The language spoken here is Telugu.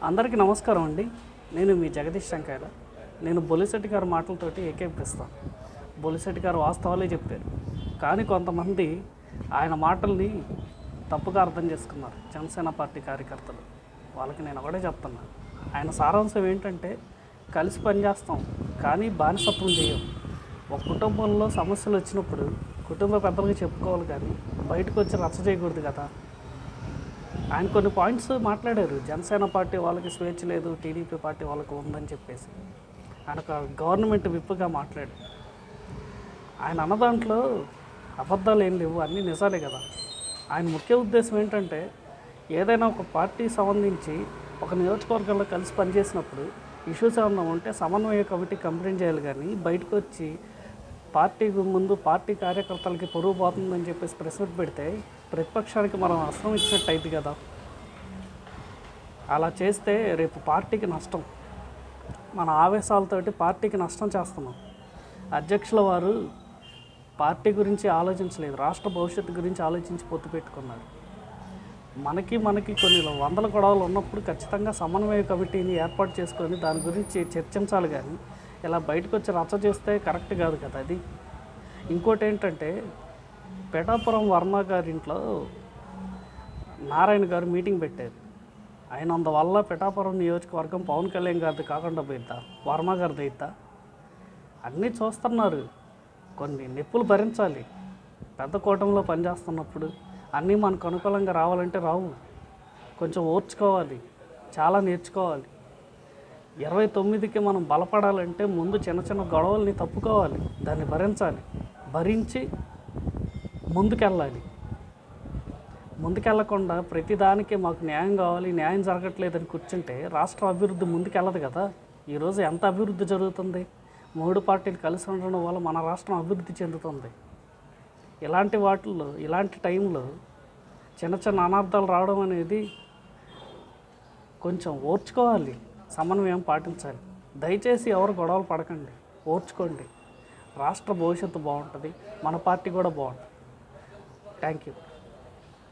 అందరికీ నమస్కారం అండి. నేను మీ జగదీష్ శంకర్. నేను బొలిశెట్టి గారి మాటలతోటి ఏకీభవిస్తాను. బొలిశెట్టి గారు వాస్తవాలే చెప్పారు, కానీ కొంతమంది ఆయన మాటల్ని తప్పుగా అర్థం చేసుకున్నారు. జనసేన పార్టీ కార్యకర్తలు వాళ్ళకి నేను ఒకటే చెప్తున్నా, ఆయన సారాంశం ఏంటంటే కలిసి పనిచేస్తాం కానీ బానిసత్వం చేయం. ఒక కుటుంబంలో సమస్యలు వచ్చినప్పుడు కుటుంబ పెద్దలకు చెప్పుకోవాలి కానీ బయటకు వచ్చి రచ్చ చేయకూడదు కదా. ఆయన కొన్ని పాయింట్స్ మాట్లాడారు. జనసేన పార్టీ వాళ్ళకి స్వేచ్ఛ లేదు, టీడీపీ పార్టీ వాళ్ళకి ఉందని చెప్పేసి ఆయన ఒక గవర్నమెంట్ విప్గా మాట్లాడు. ఆయన అన్న దాంట్లో అబద్ధాలు ఏం లేవు, అన్నీ నిజాలే కదా. ఆయన ముఖ్య ఉద్దేశం ఏంటంటే ఏదైనా ఒక పార్టీ సంబంధించి ఒక నియోజకవర్గంలో కలిసి పనిచేసినప్పుడు ఇష్యూస్ ఏమన్నా ఉంటే సమన్వయ కమిటీ కంప్లైంట్ చేయాలి, కానీ బయటకు వచ్చి పార్టీకి ముందు పార్టీ కార్యకర్తలకి పొరుగు పోతుందని చెప్పేసి ప్రెస్ మీట్ పెడితే ప్రతిపక్షానికి మనం అస్త్రం ఇచ్చినట్టు అయింది కదా. అలా చేస్తే రేపు పార్టీకి నష్టం. మన ఆవేశాలతోటి పార్టీకి నష్టం చేస్తున్నాం. అధ్యక్షుల వారు పార్టీ గురించి ఆలోచించలేదు, రాష్ట్ర భవిష్యత్తు గురించి ఆలోచించి పొత్తు పెట్టుకున్నారు. మనకి కొన్ని వందల గొడవలు ఉన్నప్పుడు ఖచ్చితంగా సమన్వయ కమిటీని ఏర్పాటు చేసుకొని దాని గురించి చర్చించాలి, కానీ ఇలా బయటకు వచ్చి రచ్చ చేస్తే కరెక్ట్ కాదు కదా అది. ఇంకోటి ఏంటంటే పిఠాపురం వర్మ గారి ఇంట్లో నారాయణ గారు మీటింగ్ పెట్టారు. ఆయన అందువల్ల పిఠాపురం నియోజకవర్గం పవన్ కళ్యాణ్ గారిది కాకుండా పోయిద్దా, వర్మ గారిది అయిద్దా? అన్నీ చూస్తున్నారు, కొన్ని నొప్పులు భరించాలి. పెద్ద కూటమిలో పనిచేస్తున్నప్పుడు అన్నీ మనకు అనుకూలంగా రావాలంటే రావు. కొంచెం ఓర్చుకోవాలి, చాలా నేర్చుకోవాలి. 29కి మనం బలపడాలంటే ముందు చిన్న చిన్న గొడవల్ని తప్పుకోవాలి, దాన్ని భరించాలి, భరించి ముందుకెళ్ళకుండా ప్రతిదానికి మాకు న్యాయం కావాలి, న్యాయం జరగట్లేదని కూర్చుంటే రాష్ట్ర అభివృద్ధి ముందుకెళ్ళదు కదా. ఈరోజు ఎంత అభివృద్ధి జరుగుతుంది? 3 పార్టీలు కలిసి ఉండడం వల్ల మన రాష్ట్రం అభివృద్ధి చెందుతుంది. ఇలాంటి వాటిల్లో ఇలాంటి టైంలో చిన్న చిన్న అనార్థాలు రావడం అనేది కొంచెం ఓర్చుకోవాలి, సమన్వయం పాటించాలి. దయచేసి ఎవరు గొడవలు పడకండి, ఓర్చుకోండి. రాష్ట్ర భవిష్యత్తు బాగుంటుంది, మన పార్టీ కూడా బాగుంటుంది. Thank you.